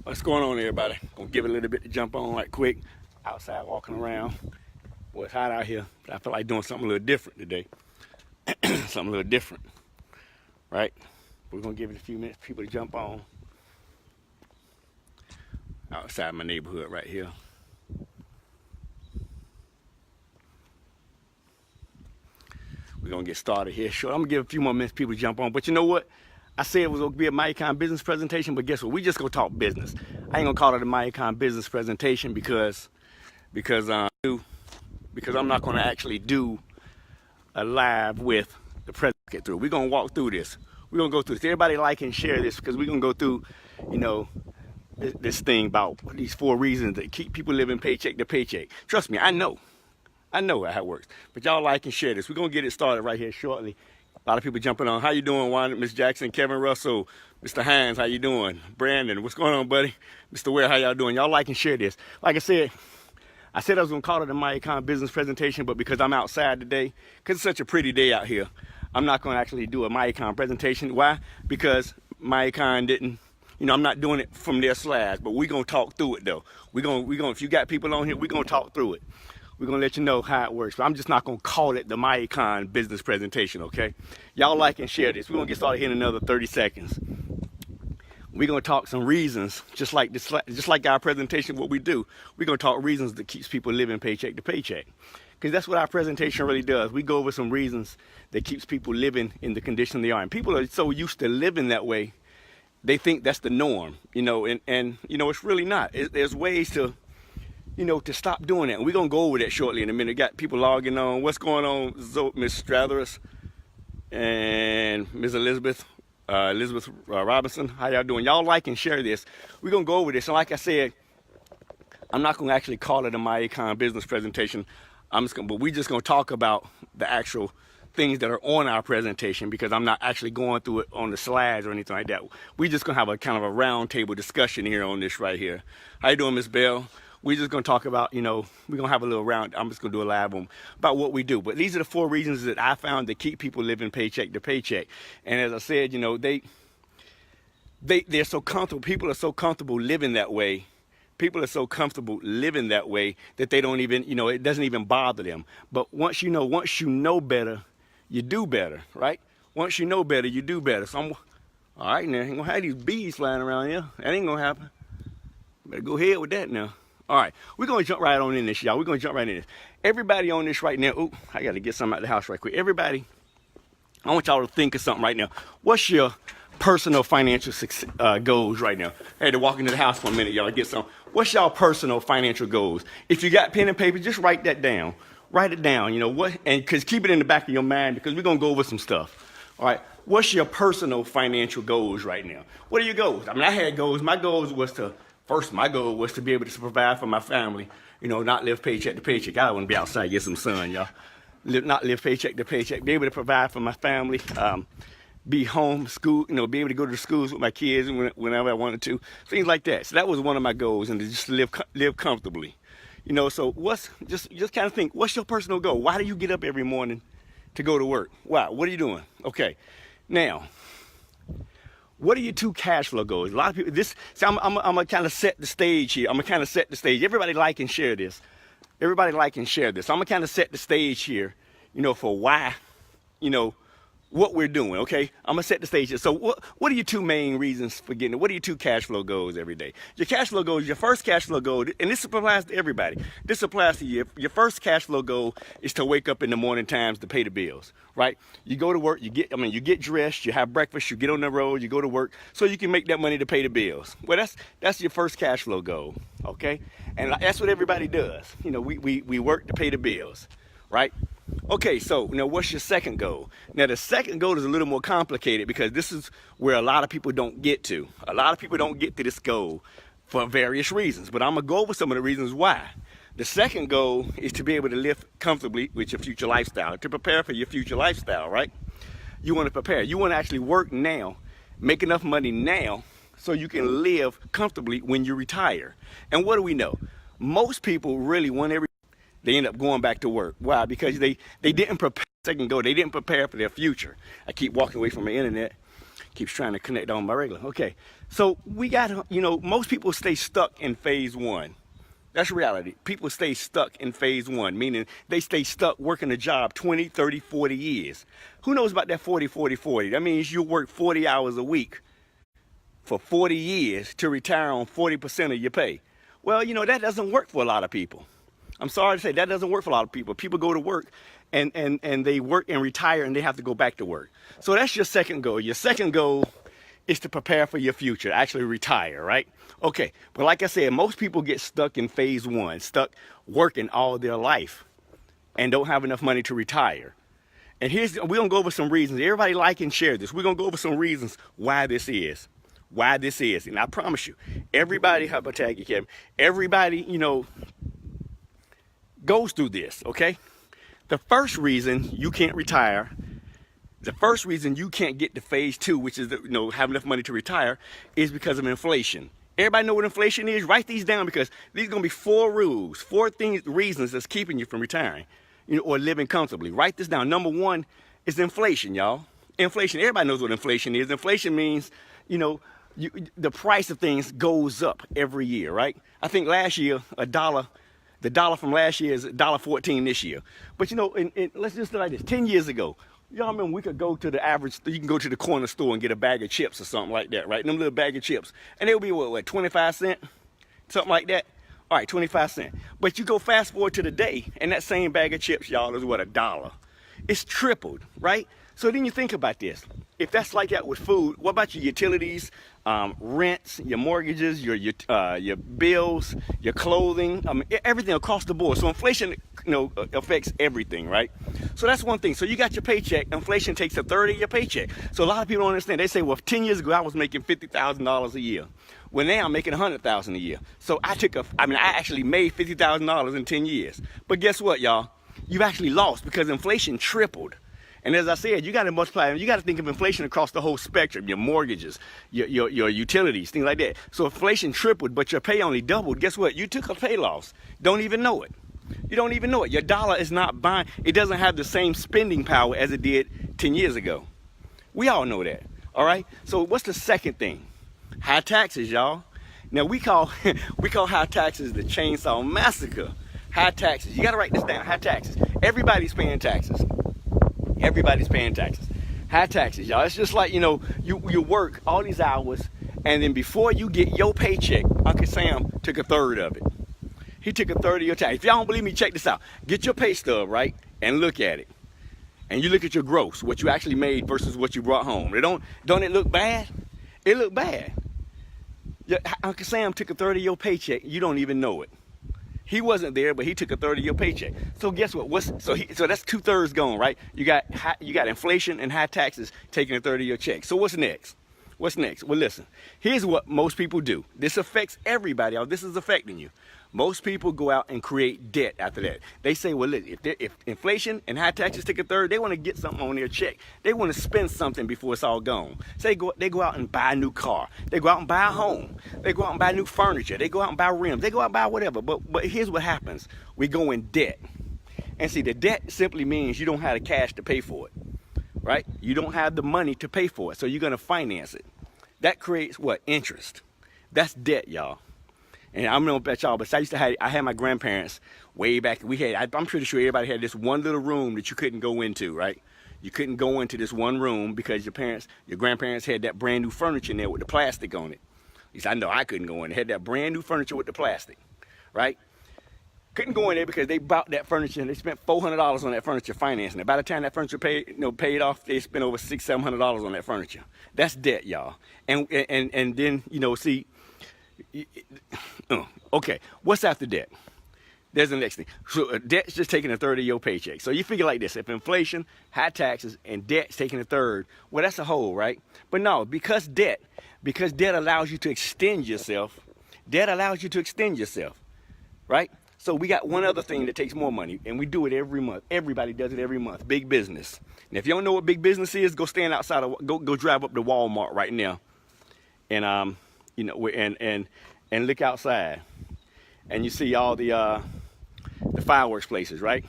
What's going on, everybody? Gonna give it a little bit to jump on right quick. Outside walking around. Boy, it's hot out here, but I feel like doing something a little different today. Something a little different, right? We're gonna give it a few minutes for people to jump on. Outside my neighborhood right here. We're gonna get started here. Sure, I'm gonna give a few more minutes for people to jump on, but you know what? I said it was gonna be a Mycon business presentation, but guess what? We just gonna talk business. I ain't gonna call it a Mycon business presentation because I'm not gonna actually do a live with the president through. We're gonna walk through this. We're gonna go through this. Everybody like and share this because we're gonna go through, this thing about these 4 reasons that keep people living paycheck to paycheck. Trust me, I know how it works. But y'all like and share this. We're gonna get it started right here shortly. A lot of people jumping on. How you doing, Juan? Miss Jackson, Kevin Russell, Mr. Hines, how you doing? Brandon, what's going on, buddy? Mr. Ware, how y'all doing? Y'all like and share this. Like I said I was gonna call it a Mycon business presentation, but because I'm outside today, because it's such a pretty day out here, I'm not gonna actually do a Mycon presentation. Why? Because Mycon didn't, I'm not doing it from their slides, but we're gonna talk through it though. We're gonna, if you got people on here, we're gonna talk through it. We're gonna let you know how it works, but I'm just not gonna call it the Mycon business presentation, okay? Y'all like and share this. We're gonna get started here in another 30 seconds. We're gonna talk some reasons, just like our presentation, what we do. We're gonna talk reasons that keeps people living paycheck to paycheck. Because that's what our presentation really does. We go over some reasons that keeps people living in the condition they are. And people are so used to living that way, they think that's the norm, and it's really not. There's ways to stop doing that. And we're going to go over that shortly in a minute. Got people logging on. What's going on, Miss Strathers and Ms. Elizabeth Robinson? How y'all doing? Y'all like and share this. We're going to go over this. And like I said, I'm not going to actually call it a Mycon business presentation. But we're just going to talk about the actual things that are on our presentation because I'm not actually going through it on the slides or anything like that. We're just going to have a kind of a round table discussion here on this right here. How you doing, Miss Bell? We're just going to talk about, we're going to have a little round. I'm just going to do a live one about what we do. But these are the 4 reasons that I found that keep people living paycheck to paycheck. And as I said, they're so comfortable. People are so comfortable living that way. People are so comfortable living that way that they don't even, it doesn't even bother them. But once you know better, you do better, right? Once you know better, you do better. So all right now, ain't going to have these bees flying around here. That ain't going to happen. Better go ahead with that now. All right, we're going to jump right on in this, y'all. We're going to jump right in this. Everybody on this right now, I got to get something out of the house right quick. Everybody, I want y'all to think of something right now. What's your personal financial goals right now? I had to walk into the house for a minute, y'all, get some. What's y'all personal financial goals? If you got pen and paper, just write that down. Write it down, and because keep it in the back of your mind because we're going to go over some stuff. All right, what's your personal financial goals right now? What are your goals? I had goals. My goal was to be able to provide for my family, not live paycheck to paycheck. I want to be outside, get some sun, y'all. Not live paycheck to paycheck, be able to provide for my family, be home, school, be able to go to the schools with my kids whenever I wanted to, things like that. So that was one of my goals, and to just live comfortably. So just kind of think, what's your personal goal? Why do you get up every morning to go to work? Why? What are you doing? Okay, now, what are your 2 cash flow goals? A lot of people, I'm gonna kind of set the stage here. Everybody like and share this. I'm gonna kind of set the stage here, for why, what we're doing, okay? I'm gonna set the stage here. So what are your 2 main reasons for getting it? What are your 2 cash flow goals every day? Your cash flow goals, your first cash flow goal, and this applies to everybody. This applies to you. Your first cash flow goal is to wake up in the morning times to pay the bills, right? You go to work, you get dressed, you have breakfast, you get on the road, you go to work, so you can make that money to pay the bills. Well, that's your first cash flow goal, okay? And that's what everybody does. We work to pay the bills, right? Okay, so what's your second goal? Now the second goal is a little more complicated because this is where a lot of people don't get to. A lot of people don't get to this goal for various reasons, but I'm gonna go over some of the reasons why. The second goal is to be able to live comfortably with your future lifestyle, to prepare for your future lifestyle, right? You want to prepare. You want to actually work now, make enough money now so you can live comfortably when you retire. And what do we know? Most people really want they end up going back to work. Why? Because they didn't prepare. Second goal, they didn't prepare for their future. I keep walking away from the internet. Keeps trying to connect on my regular. Okay, So we got to, most people stay stuck in phase one. That's reality. People stay stuck in phase one, meaning they stay stuck working a job 20, 30, 40 years. Who knows about that 40, 40, 40? That means you work 40 hours a week for 40 years to retire on 40% of your pay. Well, that doesn't work for a lot of people. I'm sorry to say that doesn't work for a lot of people. People go to work and they work and retire and they have to go back to work. So that's your second goal. Your second goal is to prepare for your future, actually retire, right? Okay, but like I said, most people get stuck in phase one, stuck working all their life and don't have enough money to retire. And we're gonna go over some reasons. Everybody like and share this. We're gonna go over some reasons why this is. Why this is. And I promise you, everybody, how about tag you, Kevin? Everybody, goes through this, okay? The first reason you can't retire, the first reason you can't get to phase two, which is have enough money to retire, is because of inflation. Everybody know what inflation is? Write these down, because these are gonna be 4 rules, 4 reasons that's keeping you from retiring, or living comfortably. Write this down. Number 1 is inflation, y'all. Inflation. Everybody knows what inflation is. Inflation means, the price of things goes up every year, right? I think last year the dollar from last year is $1.14 this year. But let's just do like this. 10 years ago, y'all remember we could go to the average, you can go to the corner store and get a bag of chips or something like that, right? Them little bag of chips. And they would be what, 25 cents? Something like that? All right, 25 cents. But you go fast forward to the day, and that same bag of chips, y'all, is what, $1? It's tripled, right? So then you think about this. If that's like that with food, what about your utilities, rents, your mortgages, your bills, your clothing, everything across the board? So inflation, affects everything, right? So that's one thing. So you got your paycheck. Inflation takes 1/3 of your paycheck. So a lot of people don't understand. They say, well, 10 years ago I was making $50,000 a year. Well, now I'm making $100,000 a year. So I actually made $50,000 in 10 years. But guess what, y'all? You've actually lost, because inflation tripled. And as I said, you got to multiply. You got to think of inflation across the whole spectrum: your mortgages, your utilities, things like that. So inflation tripled, but your pay only doubled. Guess what? You took a pay loss. Don't even know it. You don't even know it. Your dollar is not buying. It doesn't have the same spending power as it did 10 years ago. We all know that. All right. So what's the second thing? High taxes, y'all. Now we call high taxes the chainsaw massacre. High taxes. You got to write this down. High taxes. Everybody's paying taxes. Everybody's paying taxes. High taxes, y'all. It's just like, you work all these hours, and then before you get your paycheck, Uncle Sam took 1/3 of it. He took 1/3 of your tax. If y'all don't believe me, check this out. Get your pay stub, right, and look at it. And you look at your gross, what you actually made versus what you brought home. Don't it look bad? It look bad. Uncle Sam took 1/3 of your paycheck. You don't even know it. He wasn't there, but he took 1/3 of your paycheck. So guess what? So that's 2/3 gone, right? You got inflation and high taxes taking 1/3 of your check. So what's next? What's next? Well, listen. Here's what most people do. This affects everybody. This is affecting you. Most people go out and create debt after that. They say, well, look, if inflation and high taxes take 1/3, they want to get something on their check. They want to spend something before it's all gone. So they go out and buy a new car. They go out and buy a home. They go out and buy new furniture. They go out and buy rims. They go out and buy whatever. But here's what happens. We go in debt. And see, the debt simply means you don't have the cash to pay for it, right? You don't have the money to pay for it. So you're going to finance it. That creates what? Interest. That's debt, y'all. And I'm gonna bet y'all, but I had my grandparents way back. I'm pretty sure everybody had this one little room that you couldn't go into, right? You couldn't go into this one room because your grandparents had that brand new furniture in there with the plastic on it. At least I know I couldn't go in. They had that brand new furniture with the plastic, right? Couldn't go in there because they bought that furniture and they spent $400 on that furniture financing it. By the time that furniture paid off, they spent over $600-700 on that furniture. That's debt, y'all. And then see. Okay, what's after debt? There's the next thing. So debt's just taking 1/3 of your paycheck. So you figure like this: if inflation, high taxes, and debt's taking 1/3, well, that's a whole, right? But no, because debt allows you to extend yourself. Debt allows you to extend yourself, right? So we got one other thing that takes more money, and we do it every month. Everybody does it every month. Big business. And if you don't know what big business is, go stand outside go drive up to Walmart right now, and and look outside, and you see all the fireworks places, right?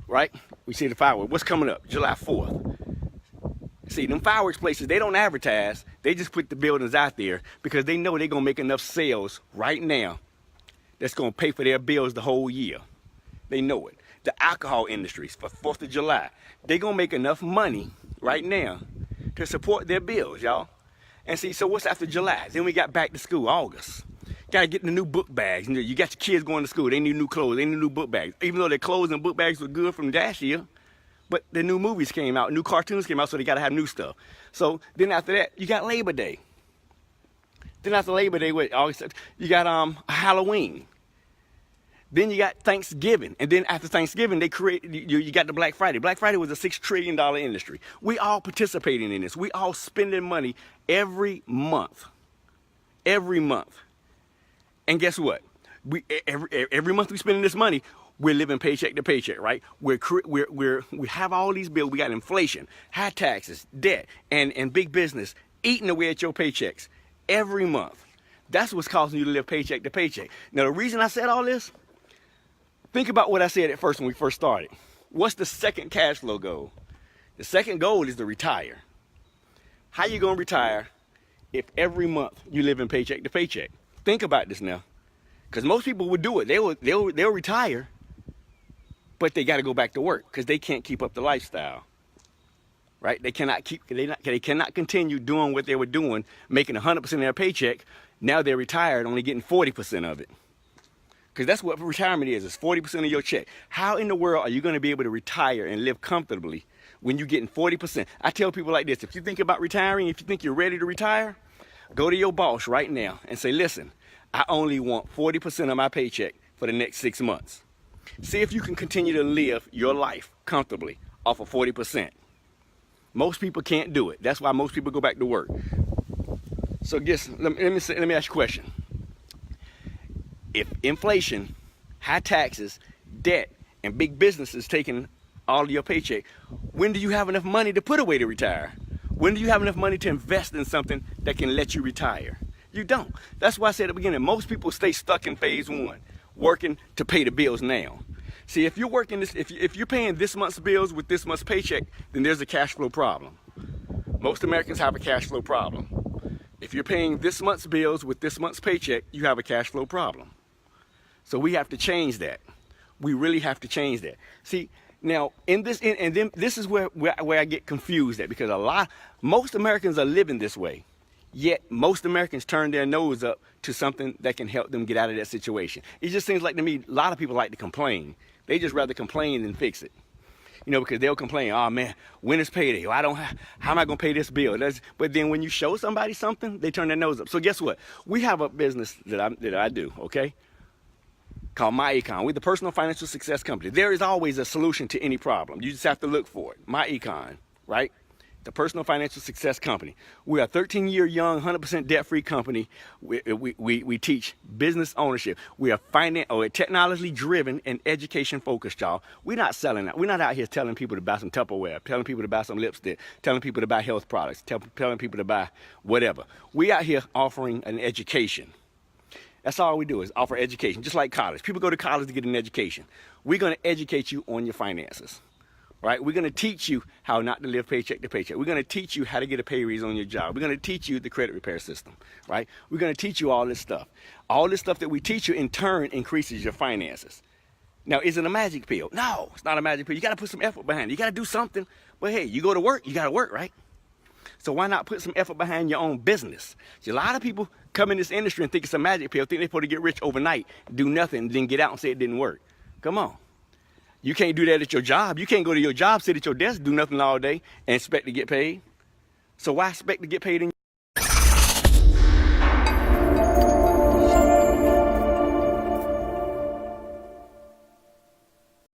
Right? We see the fireworks. What's coming up? July 4th. See, them fireworks places, they don't advertise. They just put the buildings out there because they know they're going to make enough sales right now that's going to pay for their bills the whole year. They know it. The alcohol industries for 4th of July, they're going to make enough money right now to support their bills, y'all. And see, so what's after July? Then we got back to school, August. Got to get the new book bags. You got your kids going to school. They need new clothes. They need new book bags. Even though their clothes and book bags were good from last year, but the new movies came out, new cartoons came out, so they got to have new stuff. So then after that, you got Labor Day. Then after Labor Day, you got Halloween. Then you got Thanksgiving. And then after Thanksgiving, you got the Black Friday. Black Friday was a $6 trillion industry. We all participating in this. We all spending money every month. Every month. And guess what? Every month we spending this money, we're living paycheck to paycheck, right? We have all these bills. We got inflation, high taxes, debt, and big business eating away at your paychecks every month. That's what's causing you to live paycheck to paycheck. Now, the reason I said all this, think about what I said at first when we first started. What's the second cash flow goal? The second goal is to retire. How you gonna retire if every month you live in paycheck to paycheck? Think about this now, because most people would do it. They'll retire, but they got to go back to work because they can't keep up the lifestyle, right? They cannot continue doing what they were doing, making 100% of their paycheck. Now they're retired, only getting 40% of it, because that's what retirement is. It's 40% of your check. How in the world are you going to be able to retire and live comfortably when you're getting 40%? I tell people like this: if you think about retiring, if you think you're ready to retire, go to your boss right now and say, listen, I only want 40% of my paycheck for the next 6 months. See if you can continue to live your life comfortably off of 40%. Most people can't do it. That's why most people go back to work. So let me ask you a question. If inflation, high taxes, debt, and big businesses taking all of your paycheck, when do you have enough money to put away to retire? When do you have enough money to invest in something that can let you retire? You don't. That's why I said at the beginning, most people stay stuck in phase one, working to pay the bills now. See, if you're working this, if you're paying this month's bills with this month's paycheck, then there's a cash flow problem. Most Americans have a cash flow problem. If you're paying this month's bills with this month's paycheck, you have a cash flow problem. So we have to change that. We really have to change that. See, now and then this is where I get confused at, because most Americans are living this way. Yet most Americans turn their nose up to something that can help them get out of that situation. It just seems like to me, a lot of people like to complain. They just rather complain than fix it. You know, because they'll complain, oh man, when is payday? How am I gonna pay this bill? But then when you show somebody something, they turn their nose up. So guess what? We have a business that I do, okay? Called MyEcon. We're the personal financial success company. There is always a solution to any problem. You just have to look for it. MyEcon, right? The personal financial success company. We're a 13-year young, 100% debt-free company. We teach business ownership. We are technology-driven and education-focused, y'all. We're not selling that. We're not out here telling people to buy some Tupperware, telling people to buy some lipstick, telling people to buy health products, telling people to buy whatever. We out here offering an education. That's all we do, is offer education, just like college. People go to college to get an education. We're going to educate you on your finances. Right? We're going to teach you how not to live paycheck to paycheck. We're going to teach you how to get a pay raise on your job. We're going to teach you the credit repair system, right? We're going to teach you all this stuff. All this stuff that we teach you in turn increases your finances. Now, is it a magic pill? No, it's not a magic pill. You got to put some effort behind it. You got to do something. But hey, you go to work, you got to work, right? So why not put some effort behind your own business? See, a lot of people come in this industry and think it's a magic pill, think they're supposed to get rich overnight, do nothing, then get out and say it didn't work. Come on. You can't do that at your job. You can't go to your job, sit at your desk, do nothing all day, and expect to get paid. So why expect to get paid in